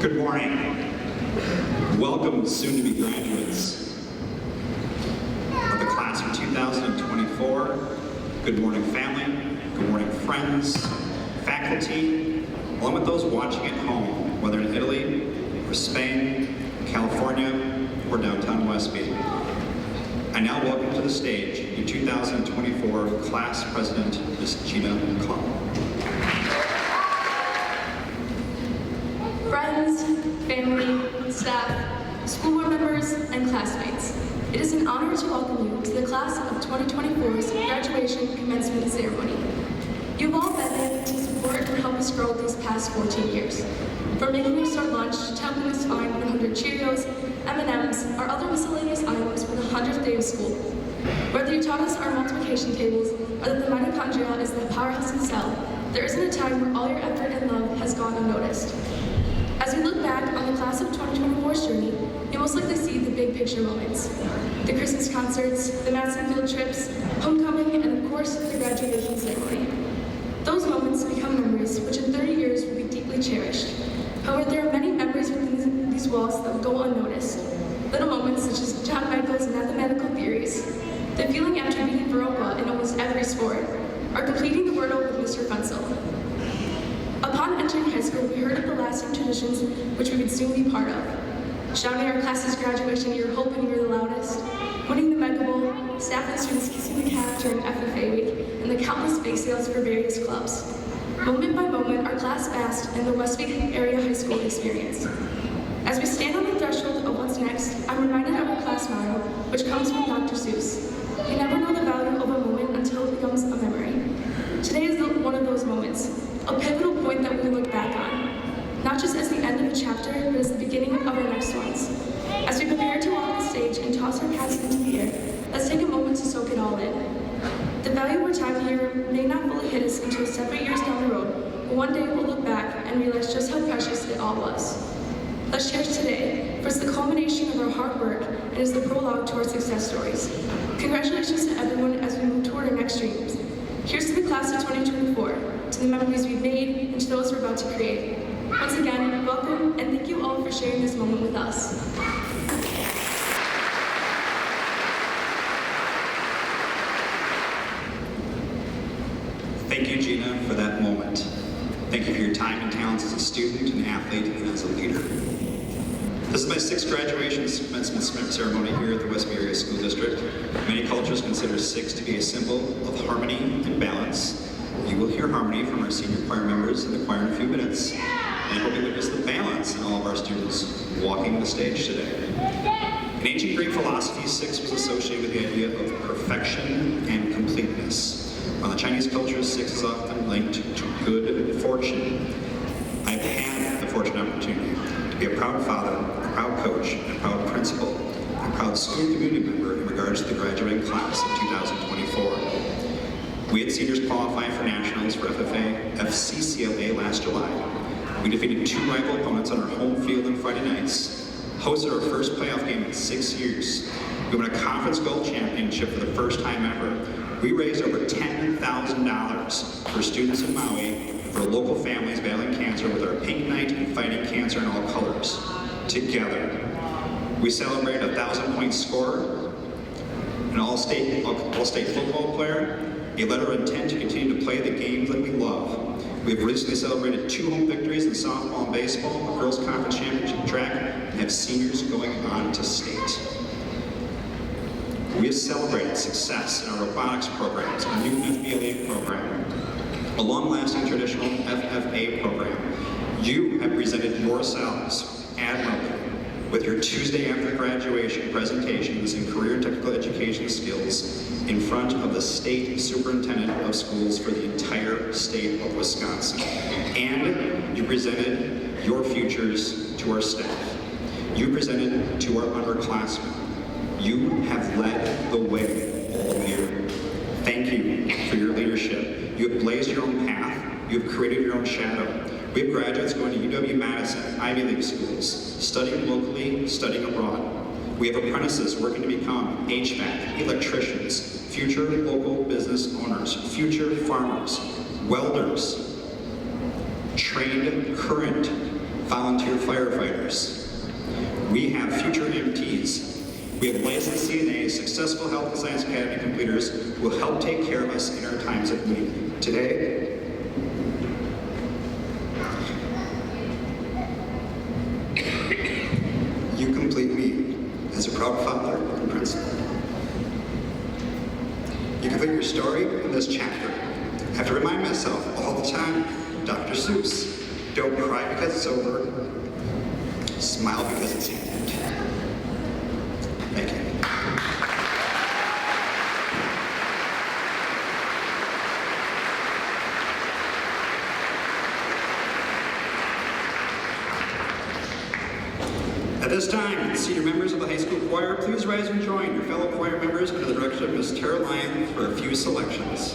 Good morning. Welcome, soon-to-be graduates of the class of 2024. Good morning, family. Good morning, friends, faculty, along with those watching at home, whether in Italy or Spain, California, or downtown Westby. I now welcome to the stage your 2024 class president, Ms. Gina McClung. Friends, family, staff, school board members, and classmates, it is an honor to welcome you to the class of 2024's graduation commencement ceremony. You've all been there to support and help us grow these past 14 years. From making us our lunch to helping us find 100 Cheerios, M&Ms, or other miscellaneous items for the 100th day of school. Whether you taught us our multiplication tables or that the mitochondria is the powerhouse of the cell, there isn't a time where all your effort and love has gone unnoticed. As we look back on the class of 2024's journey, you'll most likely see the big picture moments. The Christmas concerts, the Madison field trips, homecoming, and of course, the graduation ceremony. Those moments become memories which in 30 years will be deeply cherished. However, there are many memories within these walls that will go unnoticed. Little moments such as John Michael's mathematical theories, the feeling after beating Baroka in almost every sport, or completing the Wordle with Mr. Fensel. Upon entering high school, we heard of the lasting traditions which we would soon be part of. Shouting our class's graduation year, hoping we were the loudest, winning the Mega Bowl, staff and students kissing the cat during FFA week, and the countless bake sales for various clubs. Moment by moment, our class basked in the Westby area high school experience. As we stand on the threshold of what's next, I'm reminded of our class motto, which comes from Dr. Seuss. You never know the value of a moment until it becomes a memory. Today is one of those moments, a pivotal point that we will look back on, not just as the end of a chapter, but as the beginning of our next ones. As we prepare to walk the stage and toss our hats into the air, let's take a moment to soak it all in. The value of our time here may not fully hit us until several years down the road, but one day we'll look back and realize just how precious it all was. Let's cherish today, for it's the culmination of our hard work and is the prologue to our success stories. Congratulations to everyone as we move toward our next dreams. Here's to the class of 2024, to the memories we've made, and to those we're about to create. Once again, welcome, and thank you all for sharing this moment with us. Thank you, Gina, for that moment. Thank you for your time and talents as a student, an athlete, and as a leader. This is my 6th graduation commencement ceremony here at the Westby Area School District. Many cultures consider 6 to be a symbol of harmony and balance. You will hear harmony from our senior choir members in the choir in a few minutes, and I hope you witness the balance in all of our students walking the stage today. In ancient Greek philosophy, 6 was associated with the idea of perfection and completeness. While in Chinese culture, 6 is often linked to good fortune. I've had the fortunate opportunity to be a proud father, a proud coach, and a proud principal, and a proud school community member in regards to the graduating class of 2024. We had seniors qualify for nationals for FCCLA last July. We defeated 2 rival opponents on our home field on Friday nights, hosted our first playoff game in 6 years. We won a conference gold championship for the first time ever. We raised over $10,000 for students in Maui and for local families battling cancer with our Pink Night and Fighting Cancer in All Colors. Together. We celebrated a 1,000-point scorer, an all-state football player, a letter of intent to continue to play the games that we love. We have recently celebrated 2 home victories in softball and baseball, a girls' conference championship track, and have seniors going on to state. We have celebrated success in our robotics programs, our new FBLA program, a long-lasting traditional FFA program. You have presented yourselves admirably with your Tuesday after graduation presentations in career and technical education skills in front of the state superintendent of schools for the entire state of Wisconsin. And you presented your futures to our staff. You presented to our underclassmen. You have led the way all year. Thank you for your leadership. You have blazed your own path. You have created your own shadow. We have graduates going to UW-Madison, Ivy League schools, studying locally, studying abroad. We have apprentices working to become HVAC, electricians, future local business owners, future farmers, welders, trained current volunteer firefighters. We have future EMTs. We have licensed CNAs, successful Health and Science Academy completers who will help take care of us in our times of need. Today, you complete me as a proud father and principal. You complete your story in this chapter. I have to remind myself all the time, Dr. Seuss, don't cry because it's over, smile because it's ended. Thank you. At this time, senior members of the high school choir, please rise and join your fellow choir members under the direction of Ms. Tara Lyon for a few selections.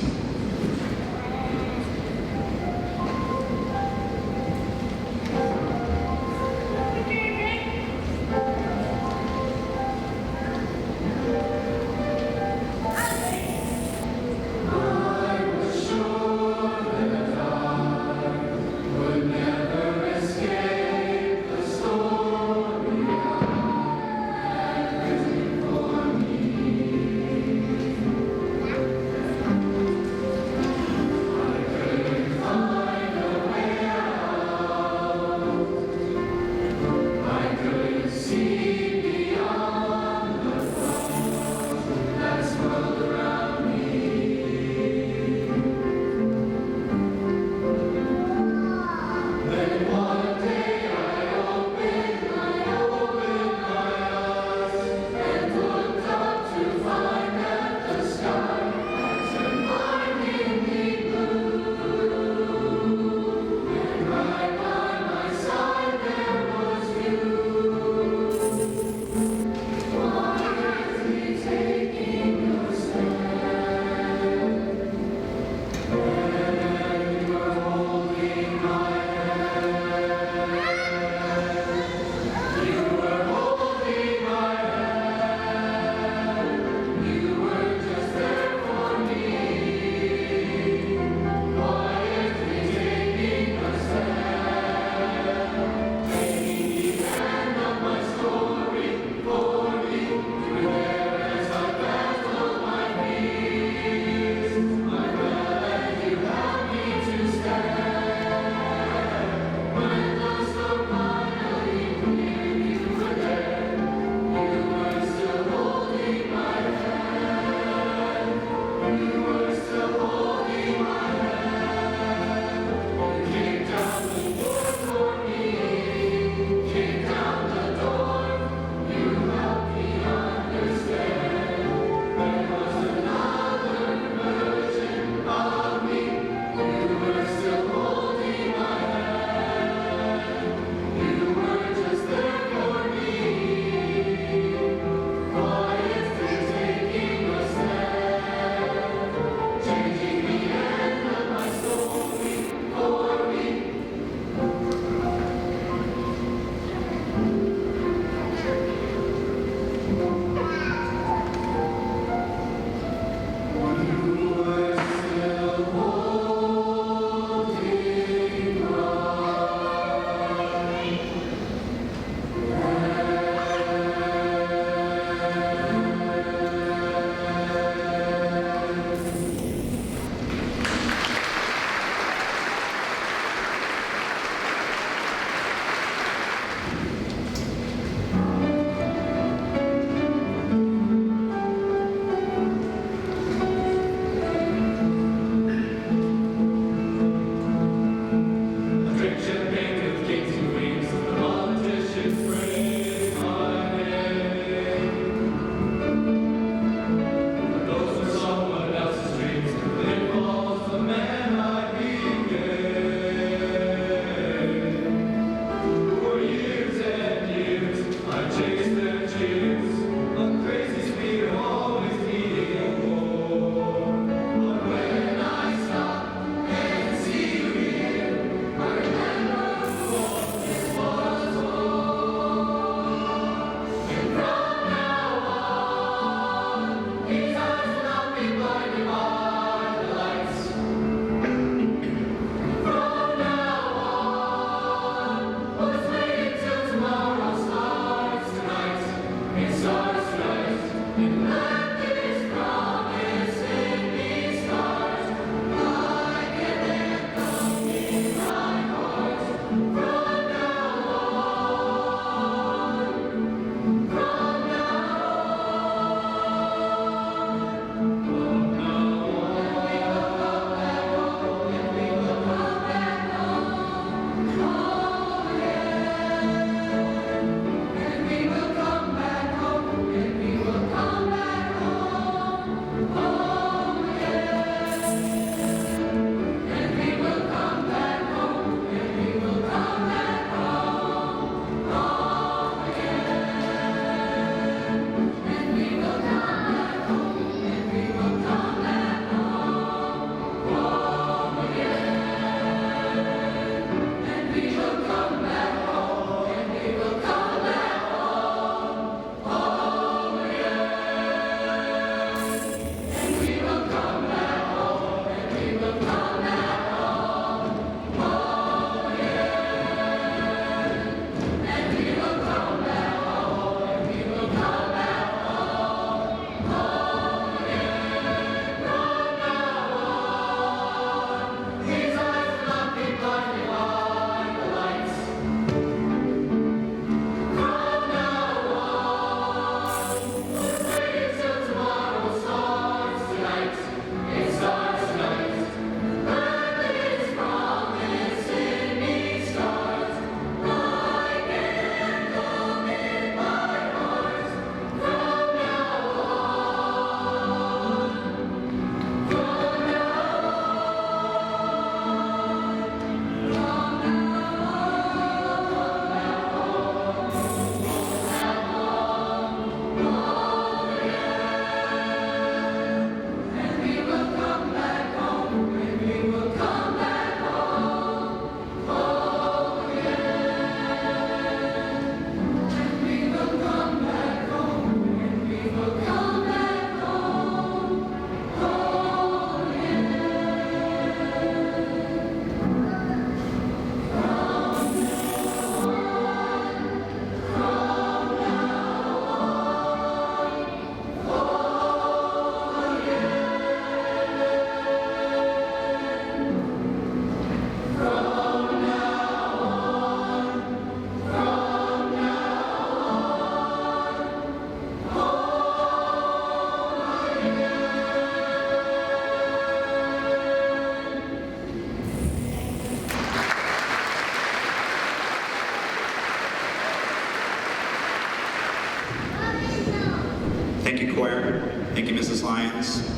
Thank you, choir. Thank you, Mrs. Lyons.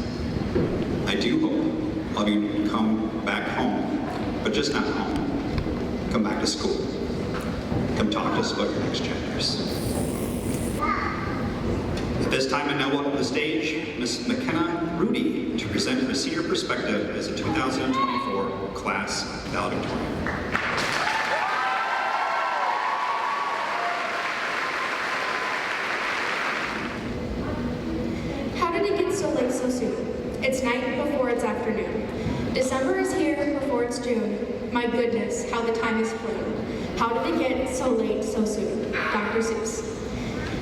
I do hope all of you come back home, but just not home. Come back to school. Come talk to us about your next chapters. At this time, I now welcome to the stage Ms. McKenna Rudy to present her senior perspective as a 2024 class valedictorian. How did it get so late so soon? It's night before it's afternoon. December is here before it's June. My goodness, how the time has flown. How did it get so late so soon? Dr. Seuss.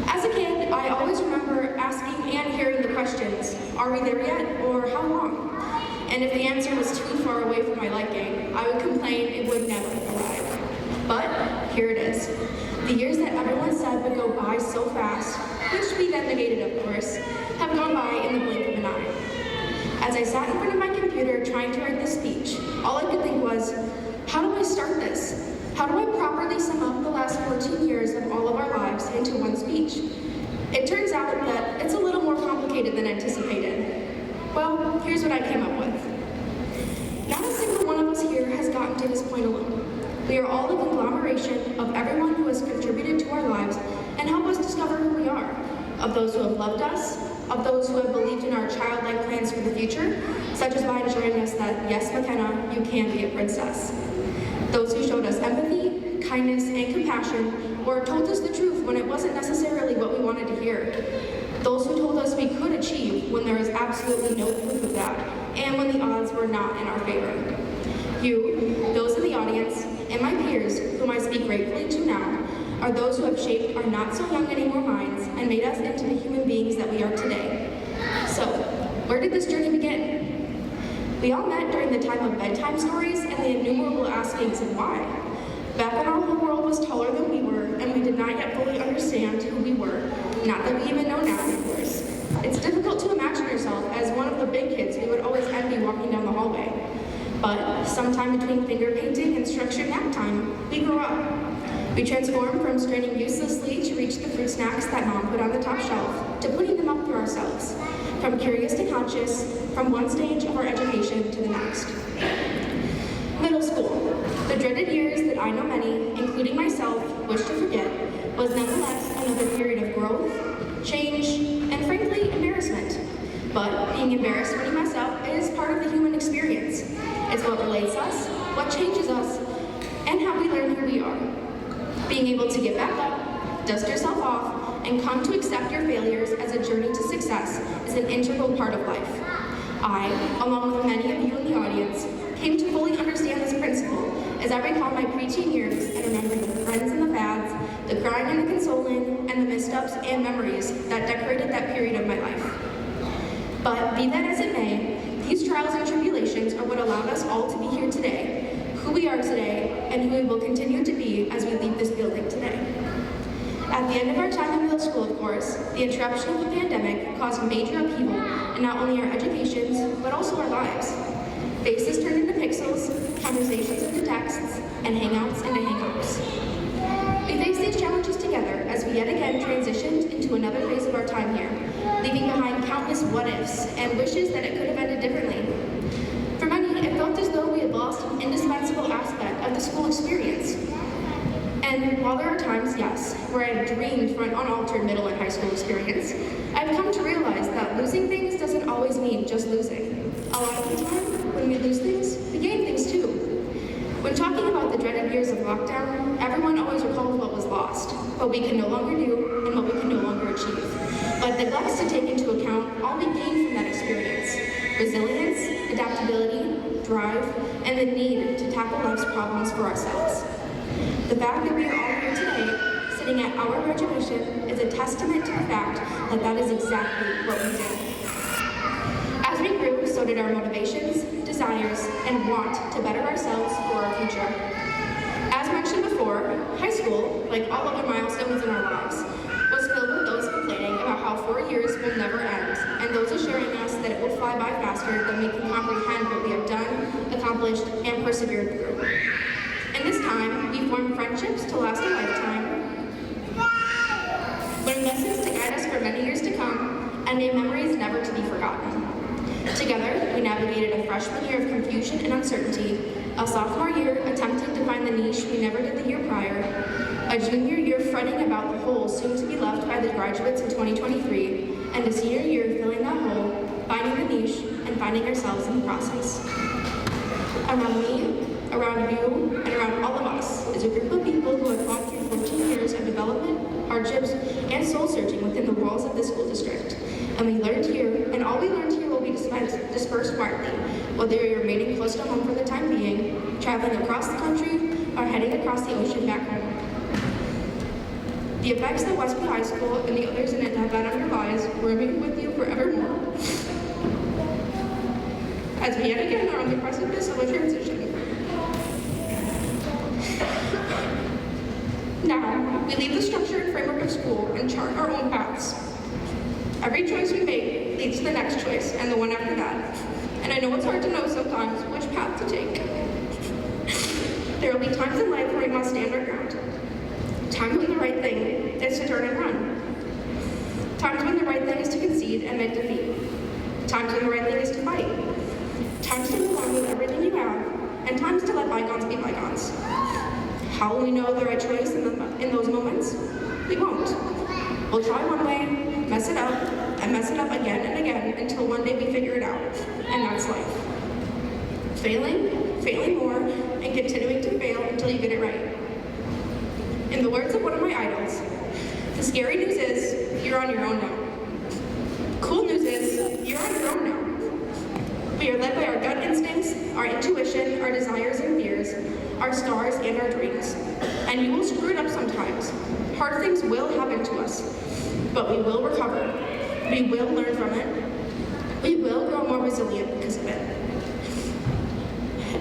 As a kid, I always remember asking and hearing the questions, are we there yet, or how long? And if the answer was too far away from my liking, I would complain it would never arrive. But here it is. The years that everyone said would go by so fast, which we then negated, of course, have gone by in the blink of an eye. As I sat in front of my computer trying to write this speech, all I could think was, how do I start this? How do I properly sum up the last 14 years of all of our lives into one speech? It turns out that it's a little more complicated than anticipated. Well, here's what I came up with. Not a single one of us here has gotten to this point alone. We are all a conglomeration of everyone who has contributed to our lives and helped us discover who we are, of those who have loved us, of those who have believed in our childlike plans for the future, such as by assuring us that, yes, McKenna, you can be a princess. Those who showed us empathy, kindness, and compassion, or told us the truth when it wasn't necessarily what we wanted to hear. Those who told us we could achieve when there was absolutely no proof of that, and when the odds were not in our favor. You, those in the audience, and my peers, whom I speak gratefully to now, are those who have shaped our not-so-young-anymore minds and made us into the human beings that we are today. So, where did this journey begin? We all met during the time of bedtime stories and the innumerable askings of why. Back when our whole world was taller than we were, and we did not yet fully understand who we were. Not that we even know now, of course. It's difficult to imagine yourself as one of the big kids we would always envy walking down the hallway. But sometime between finger painting and structured nap time, we grew up. We transformed from straining uselessly to reach the fruit snacks that Mom put on the top shelf, to putting them up for ourselves. From curious to conscious, from one stage of our education to the next. Middle school. The dreaded years that I know many, including myself, wish to forget, was nonetheless another period of growth, change, and frankly, embarrassment. But being embarrassed when you mess up is part of the human experience. It's what relates us, what changes us, and how we learn who we are. Being able to get back up, dust yourself off, and come to accept your failures as a journey to success is an integral part of life. I, along with many of you in the audience, came to fully understand this principle as I recall my preteen years and remember the friends and the fads, the crying and the consoling, and the missteps and memories that decorated that period of my life. But be that as it may, these trials and tribulations are what allowed us all to be here today, who we are today, and who we will continue to be as we leave this building today. At the end of our time in middle school, of course, the interruption of the pandemic caused major upheaval in not only our educations, but also our lives. Faces turned into pixels, conversations into texts, and hangouts into hangouts. We faced these challenges together as we yet again transitioned into another phase of our time here, leaving behind countless what-ifs and wishes that it could have ended differently. For many, it felt as though we had lost an indispensable aspect of the school experience. And while there are times, yes, where I have dreamed for an unaltered middle and high school experience, I've come to realize that losing things doesn't always mean just losing. A lot of the time, when we lose things, we gain things too. When talking about the dreaded years of lockdown, everyone always recalls what was lost, what we can no longer do, and what we can no longer achieve, but neglects to take into account all we gained from that experience: resilience, adaptability, drive, and the need to tackle life's problems for ourselves. The fact that we are all here today, sitting at our graduation, is a testament to the fact that that is exactly what we did. As we grew, so did our motivations, desires, and want to better ourselves for our future. As mentioned before, high school, like all other milestones in our lives, was filled with those complaining about how 4 years will never end, and those assuring us that it will fly by faster than we can comprehend what we have done, accomplished, and persevered through. In this time, we formed friendships to last a lifetime, learned lessons to guide us for many years to come, and made memories never to be forgotten. Together, we navigated a freshman year of confusion and uncertainty, a sophomore year attempting to find the niche we never did the year prior, a junior year fretting about the hole soon to be left by the graduates in 2023, and a senior year filling that hole, finding the niche, and finding ourselves in the process. Around me, around you, and around all of us is a group of people who have gone through 14 years of development, hardships, and soul-searching within the walls of this school district. And we learned here, and all we learned here will be dispersed widely, whether you're remaining close to home for the time being, traveling across the country, or heading across the ocean back home. The effects that Westby High School and the others in it have had on your lives will remain with you forevermore. As we yet again are on the precipice of a transition. Now, we leave the structure and framework of school and chart our own paths. Every choice we make leads to the next choice and the one after that. And I know it's hard to know sometimes which path to take. There will be times in life where we must stand our ground. Times when the right thing is to turn and run. Times when the right thing is to concede and admit defeat. Times when the right thing is to fight. Times to move on with everything you have, and times to let bygones be bygones. How will we know the right choice in those moments? We won't. We'll try one way, mess it up, and mess it up again and again until one day we figure it out, and that's life. Failing more, and continuing to fail until you get it right. In the words of one of my idols, the scary news is, you're on your own now. Cool news is, you're on your own now. We are led by our gut instincts, our intuition, our desires and fears, our stars and our dreams. And you will screw it up sometimes. Hard things will happen to us, but we will recover. We will learn from it. We will grow more resilient because of it.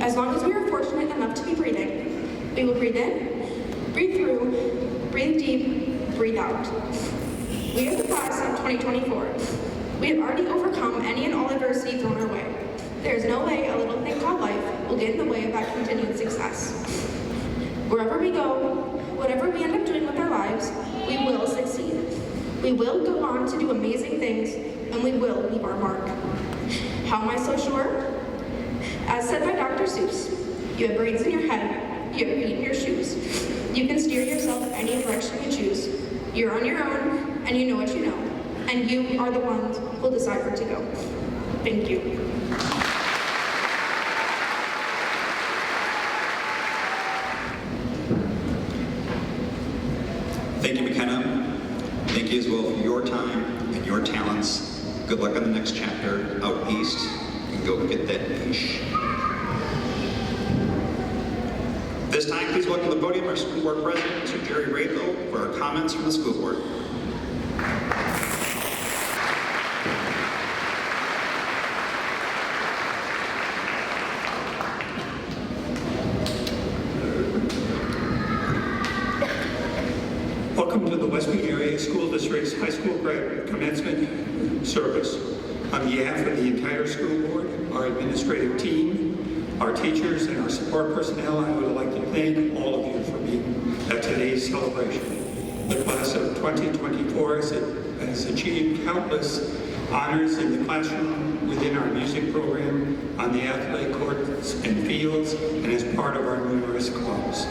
As long as we are fortunate enough to be breathing, we will breathe in, breathe through, breathe deep, breathe out. We are the class of 2024. We have already overcome any and all adversity thrown our way. There is no way a little thing called life will get in the way of that continued success. Wherever we go, whatever we end up doing with our lives, we will succeed. We will go on to do amazing things, and we will leave our mark. How am I so sure? As said by Dr. Seuss, you have brains in your head, you have feet in your shoes. You can steer yourself any direction you choose. You're on your own, and you know what you know. And you are the ones who'll decide where to go. Thank you. Thank you, McKenna. Thank you as well for your time and your talents. Good luck on the next chapter out east, and go get that niche. This time, please welcome to the podium our school board president, Mr. Jerry Rayfield, for our comments from the school board. Welcome to the Westby Area School District's high school graduate commencement service. On behalf of the entire school board, our administrative team, our teachers, and our support personnel, I would like to thank all of you for being at today's celebration. The class of 2024 has achieved countless honors in the classroom, within our music program, on the athletic courts and fields, and as part of our numerous clubs.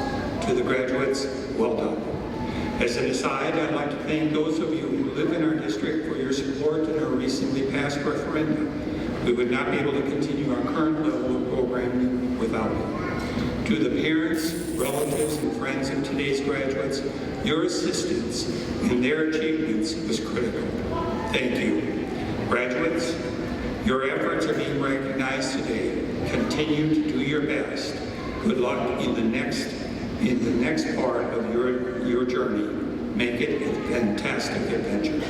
To the graduates, well done. As an aside, I'd like to thank those of you who live in our district for your support in our recently passed referendum. We would not be able to continue our current level of programming without you. To the parents, relatives, and friends of today's graduates, your assistance in their achievements was critical. Thank you. Graduates, your efforts are being recognized today. Continue to do your best. Good luck in the next part of your journey. Make it a fantastic adventure.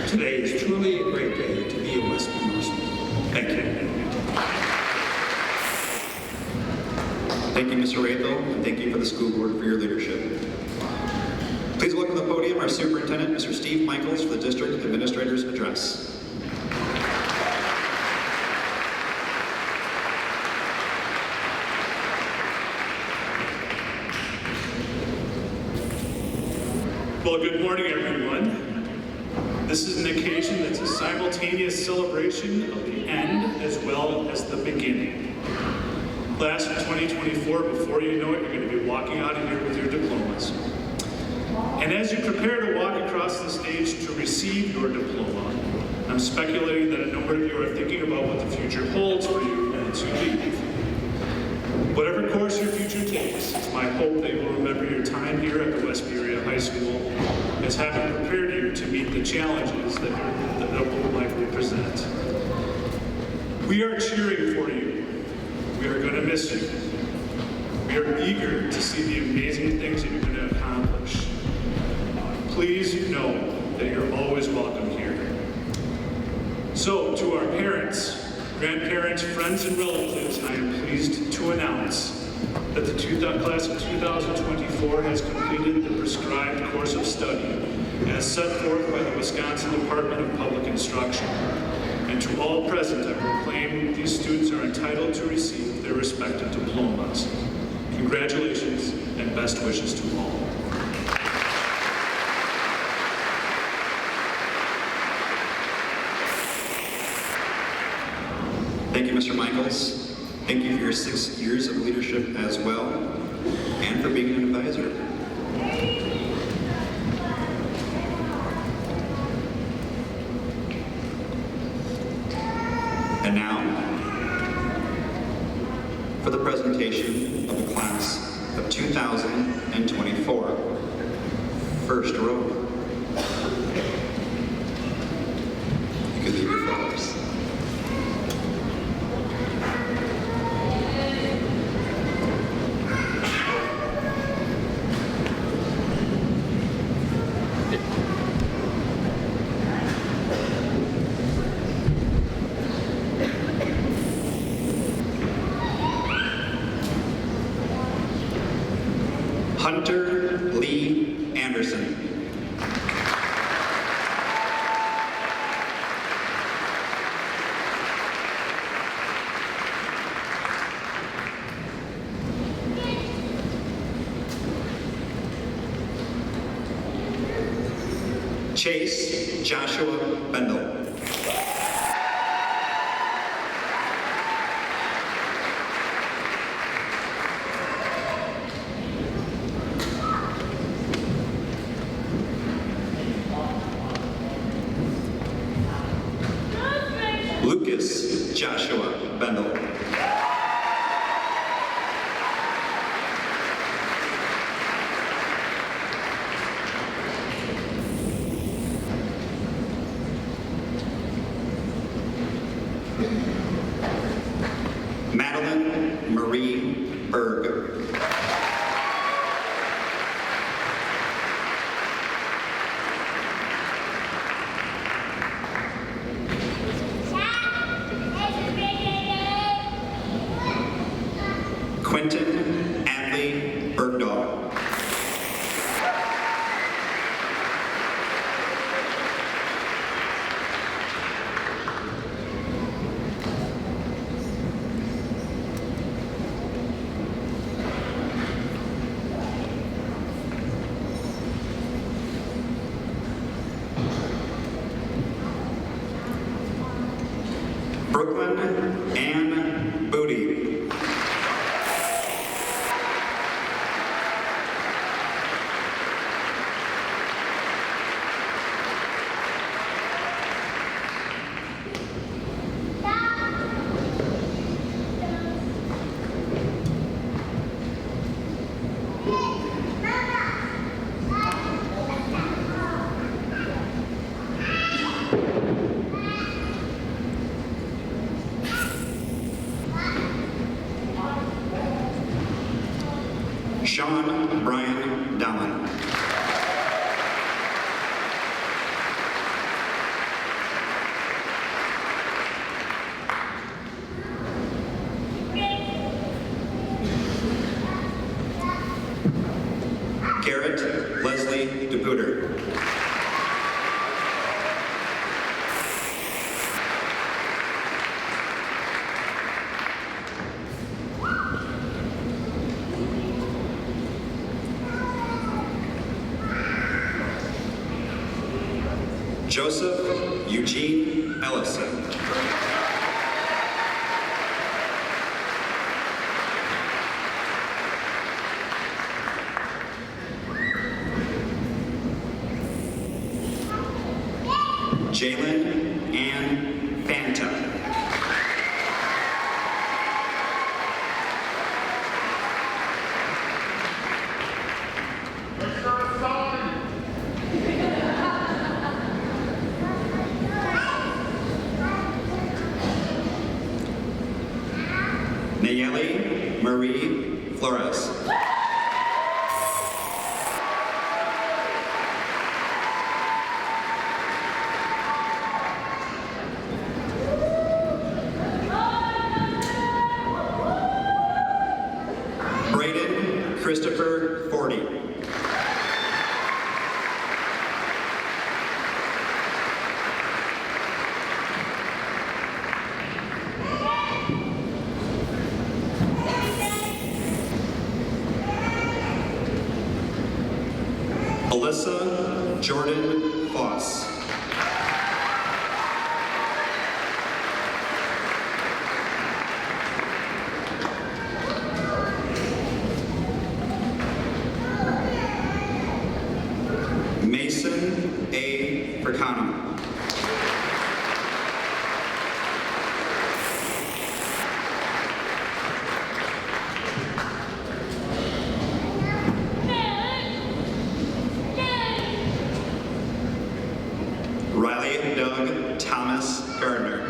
Today is truly a great day to be a Westby person. Thank you. Thank you, Mr. Rayfield, and thank you for the school board for your leadership. Please welcome to the podium our superintendent, Mr. Steve Michaels, for the district administrator's address. Well, good morning, everyone. This is an occasion that's a simultaneous celebration of the end as well as the beginning. Class of 2024, before you know it, you're going to be walking out of here with your diplomas. And as you prepare to walk across the stage to receive your diploma, I'm speculating that a number of you are thinking about what the future holds for you once you leave. Whatever course your future takes, it's my hope that you will remember your time here at the Westby Area High School as having prepared you to meet the challenges that will likely present. We are cheering for you. We are going to miss you. We are eager to see the amazing things that you're going to accomplish. Please know that you're always welcome here. So, to our parents, grandparents, friends, and relatives, I am pleased to announce that the class of 2024 has completed the prescribed course of study as set forth by the Wisconsin Department of Public Instruction. And to all present, I proclaim these students are entitled to receive their respective diplomas. Congratulations and best wishes to all. Thank you, Mr. Michaels. Thank you for your 6 years of leadership as well, and for being an advisor. And now, for the presentation of the class of 2024. First row. You can leave your flowers. Hunter Lee Anderson. Chase Joshua Bendel. Lucas Joshua Bendel. Madeline Marie Berg. Quentin Adley Bergdahl. Brooklyn Ann Booty. Sean Brian Dallin. Garrett Leslie DePuter. Joseph Eugene Ellison. Jalen Ann Fanta. Nayeli Marie Flores. Braden Christopher Forty. Alyssa Jordan Foss. Mason A. Fricano. Riley Doug Thomas Gardner.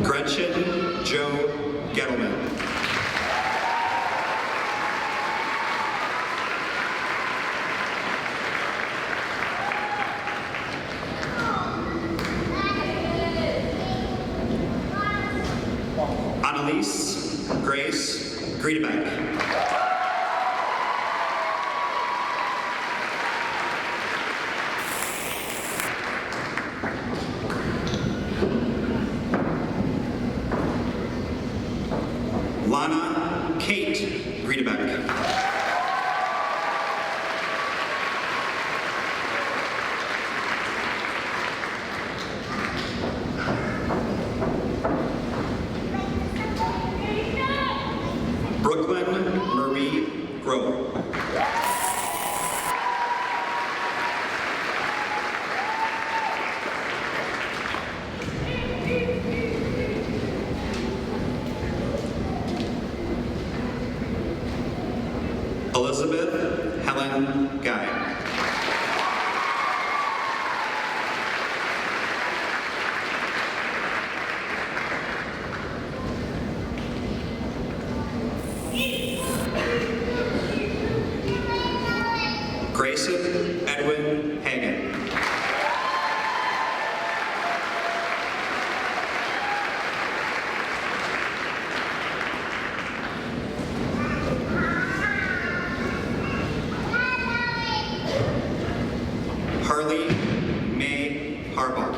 Gretchen Joe Gettleman. Annalise Grace Griedebeck. Lana Kate Griedebeck. Brooklyn Marie Grove. Elizabeth Helen Guy. Grayson Edwin Hagan. Harley May Harbaugh.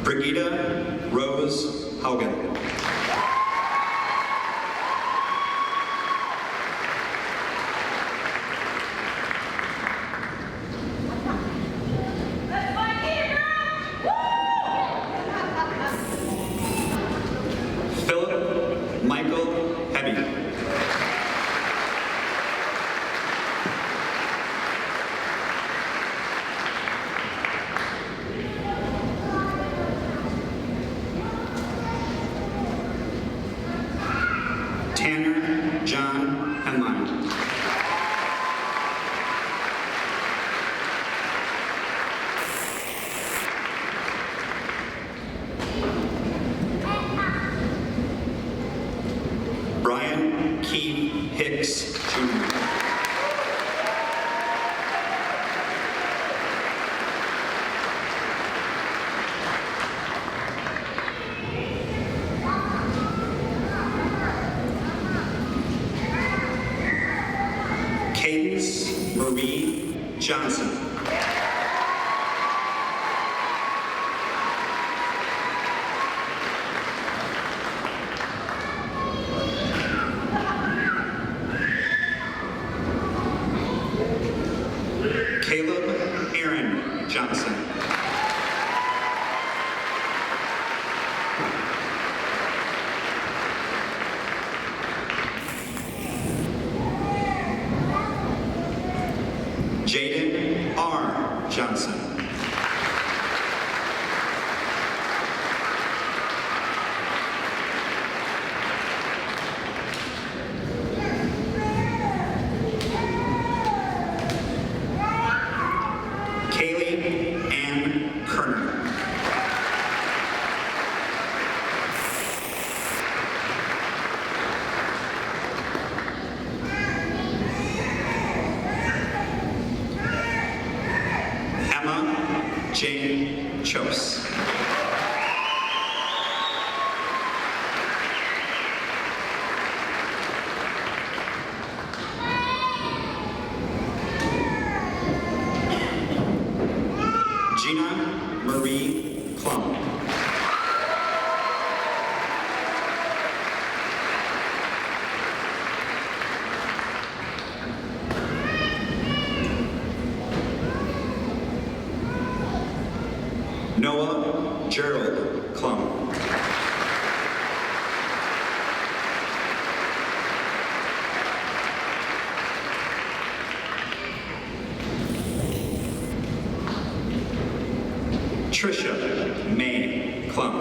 Brigida Rose Haugen. Philip Michael Hebby. Johnson. Caleb Aaron Johnson. Jaden R. Johnson. Kaylee Ann Kerner. Emma Jane Chose. Gina Marie Klum. Noah Gerald Klum. Trisha May Klum.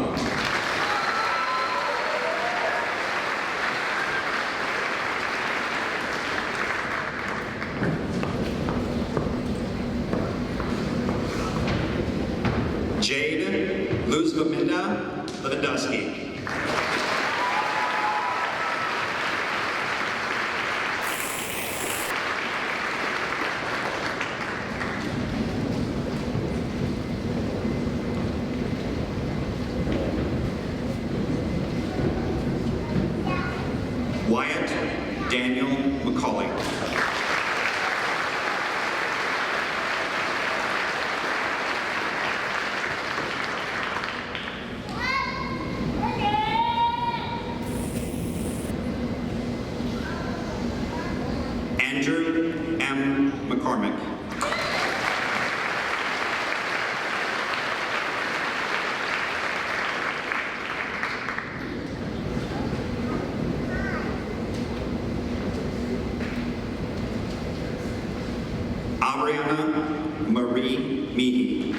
Jade Luzvaminda Lewandowski. Wyatt Daniel McCauley. Andrew M. McCormick. Ariana Marie Meahy.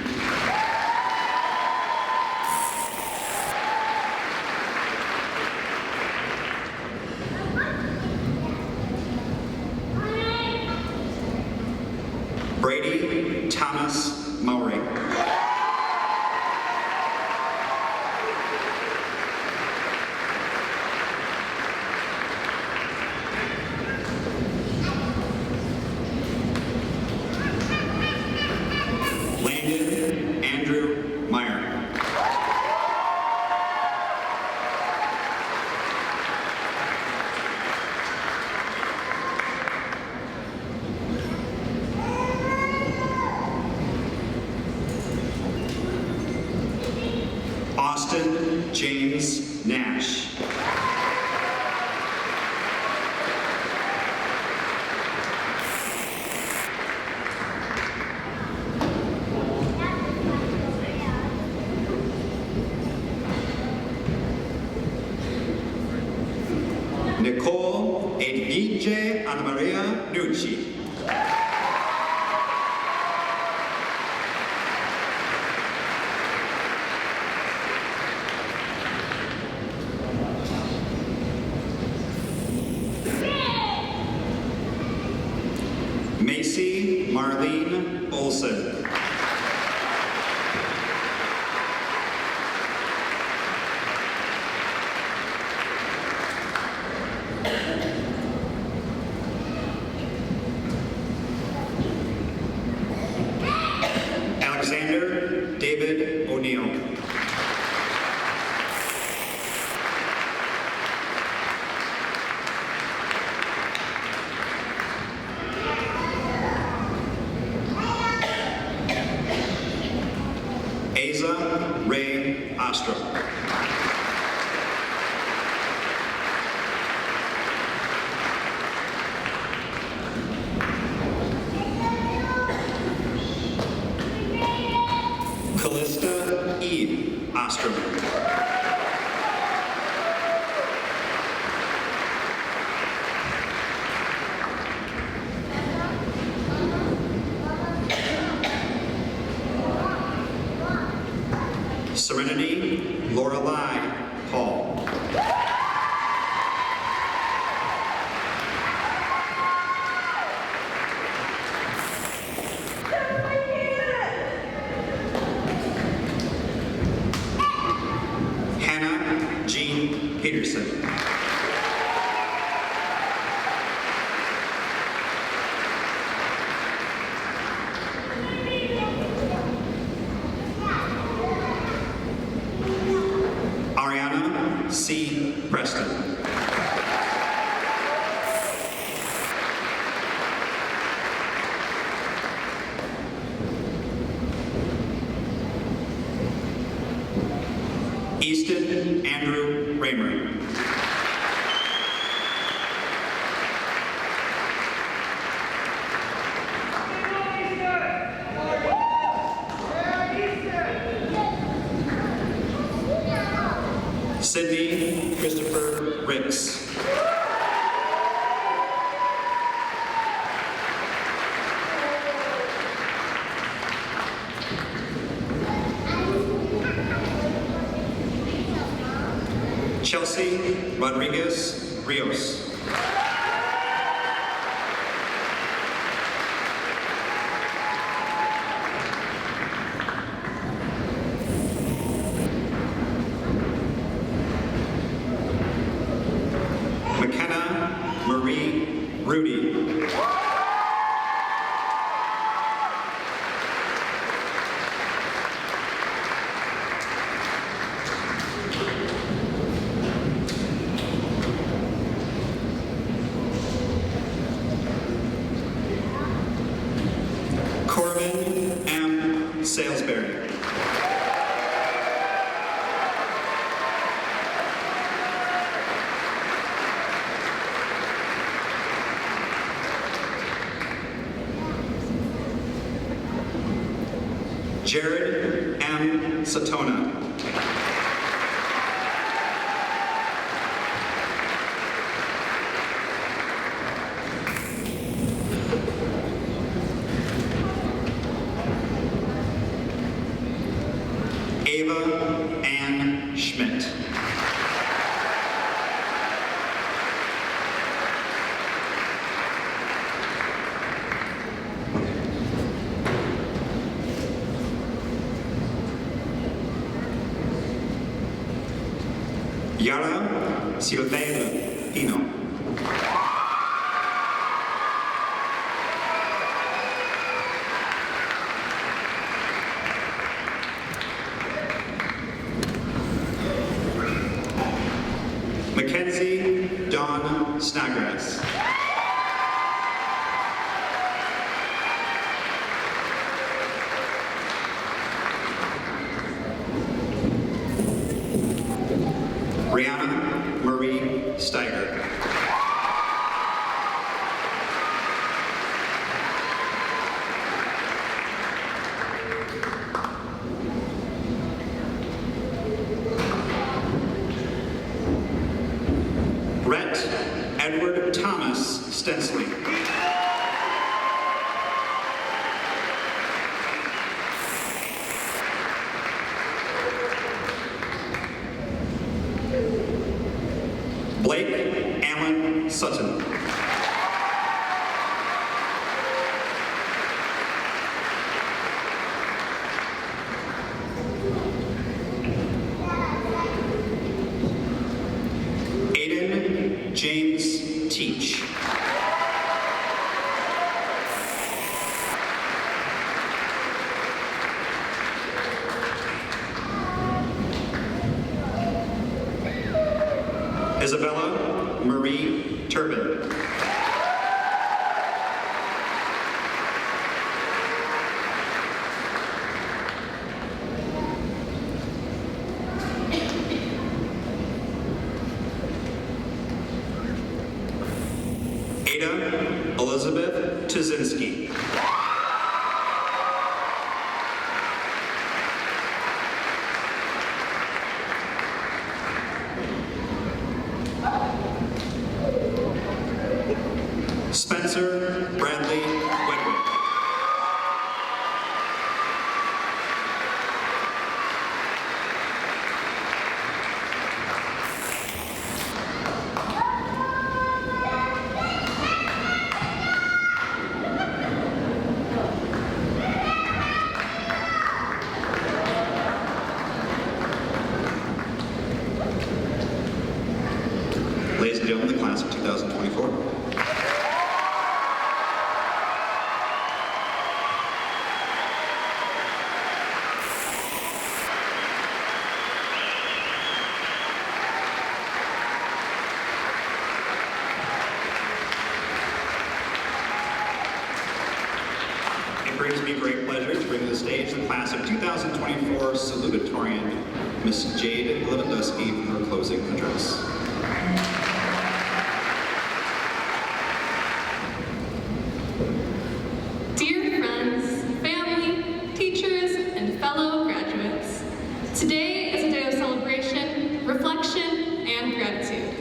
Brady Thomas Mowry. Landon Andrew Meyer. Austin James Nash. Nicole Edvige Anna Maria Nucci. Macy Marlene Olson. Alexander David O'Neill. Asa Ray Ostrom. Callista E. Ostrom. Serenity Lorelei Paul. Hannah Jean Peterson. Ariana C. Preston. Easton Andrew Raymer. Sydney Christopher Ricks. Chelsea Rodriguez Rios. McKenna Marie Rudy. Corbin M. Salisbury. Jared M. Satona. Ava Ann Schmidt. Yara Silveira Pino. Mackenzie Dawn Snodgrass. Brianna Marie Steiger. Brett Edward Thomas Stensley. Blake Allen Sutton. Aiden James Teach. Isabella Marie Turbin. Vega Elizabeth Tuzinski. Spencer Bradley Wedwick. Ladies and gentlemen, the class of 2024. It brings me great pleasure to bring to the stage the class of 2024 Salutatorian, Miss Jade Lewandowski, for her closing address. Dear friends, family, teachers, and fellow graduates, today is a day of celebration, reflection, and gratitude.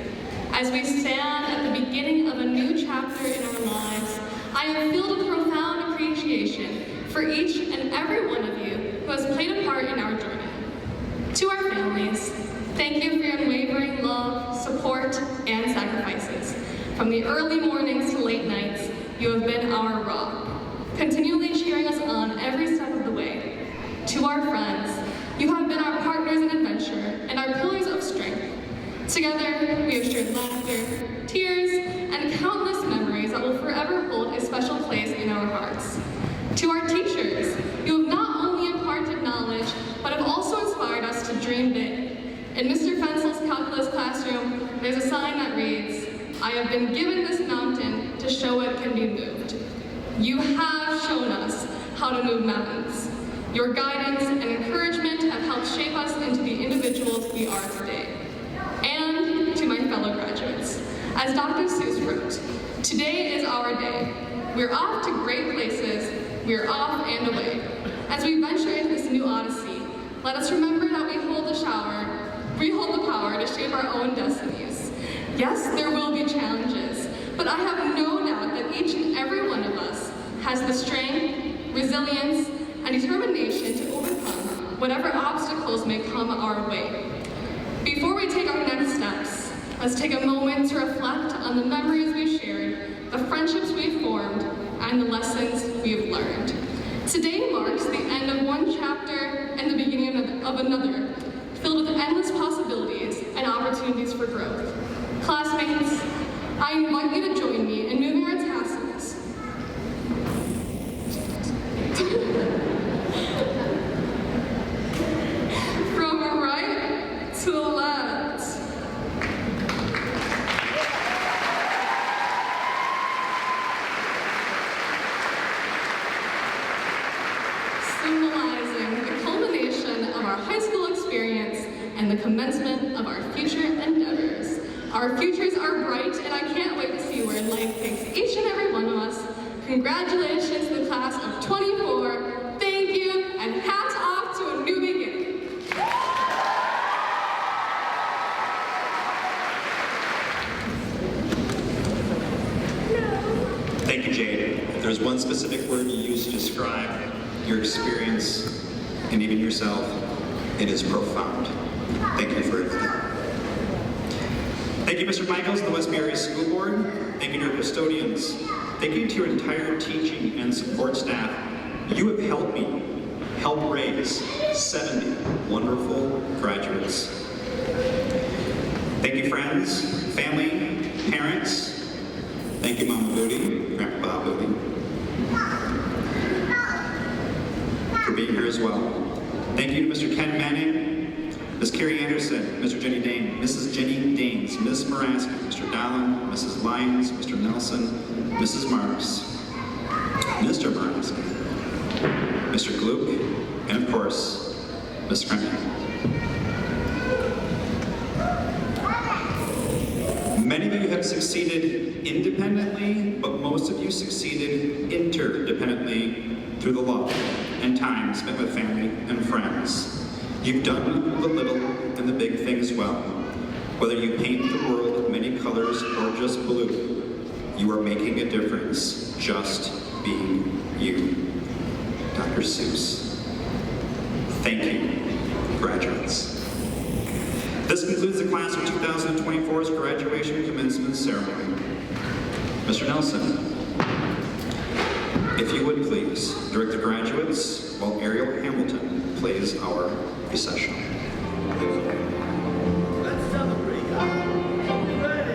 As we stand at the beginning of a new chapter in our lives, I am filled with profound appreciation for each and every one of you who has played a part in our journey. To our families, thank you for your unwavering love, support, and sacrifices. From the early mornings to late nights, you have been our rock, continually cheering us on every step of the way. To our friends, you have been our partners in adventure and our pillars of strength. Together, we have shared laughter, tears, and countless memories that will forever hold a special place in our hearts. To our teachers, you have not only imparted knowledge, but have also inspired us to dream big. In Mr. Fensel's calculus classroom, there's a sign that reads, "I have been given this mountain to show it can be moved." You have shown us how to move mountains. Your guidance and encouragement have helped shape us into the individuals we are today. And to my fellow graduates, as Dr. Seuss wrote, today is our day. We're off to great places. We're off and away. As we venture into this new odyssey, let us remember that we hold the power to shape our own destinies. Yes, there will be challenges, but I have no doubt that each and every one of us has the strength, resilience, and determination to overcome whatever obstacles may come our way. Before we take our next steps, let's take a moment to reflect on the memories we've shared, the friendships we've formed, and the lessons we've learned. Today marks the end of one chapter and the beginning of another, filled with endless possibilities and opportunities for growth. Classmates, I invite you to join me in moving our tassels from right to left. Symbolizing the culmination of our high school experience and the commencement of our future endeavors. Our futures are bright, and I can't wait to see where life takes each and every one of us. Congratulations to the class of 24. Thank you, and hats off to a new beginning. Thank you, Jade. If there's one specific word you use to describe your experience and even yourself, it is profound. Thank you for everything. Thank you, Mr. Michaels and the Westby Area School Board. Thank you to your custodians. Thank you to your entire teaching and support staff. You have helped me help raise 70 wonderful graduates. Thank you, friends, family, parents. Thank you, Mama Booty, Grandpa Booty, for being here as well. Thank you to Mr. Ken Manning, Ms. Carrie Anderson, Mr. Jenny Dane, Mrs. Jenny Danes, Ms. Moraski, Mr. Dallin, Mrs. Lyons, Mr. Nelson, Mrs. Marks, Mr. Moraski, Mr. Gluck, and of course, Ms. Kremke. Many of you have succeeded independently, but most of you succeeded interdependently through the love and time spent with family and friends. You've done the little and the big things well. Whether you paint the world with many colors or just blue, you are making a difference just being you. Dr. Seuss. Thank you, graduates. This concludes the class of 2024's graduation commencement ceremony. Mr. Nelson, if you would please direct the graduates while Ariel Hamilton plays our recessional. Let's celebrate, guys. Are we ready?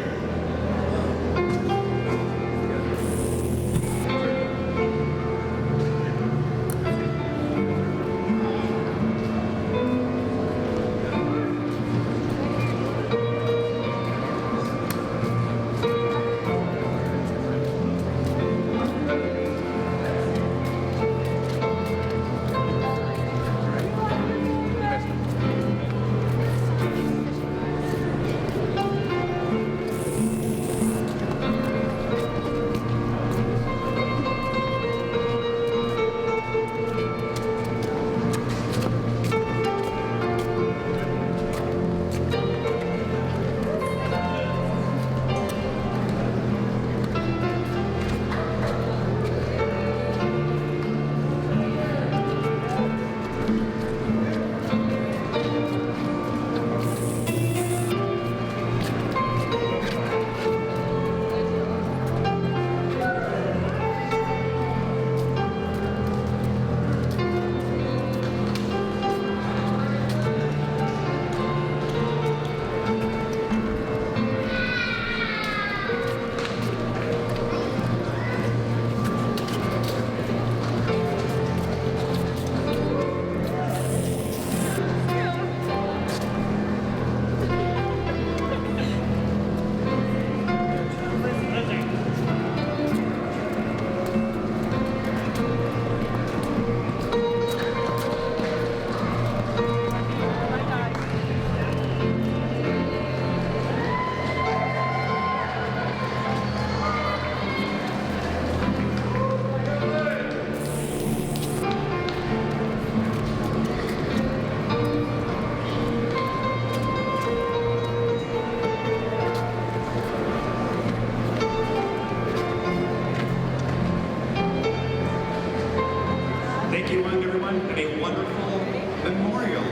Thank you, everyone. Have a wonderful Memorial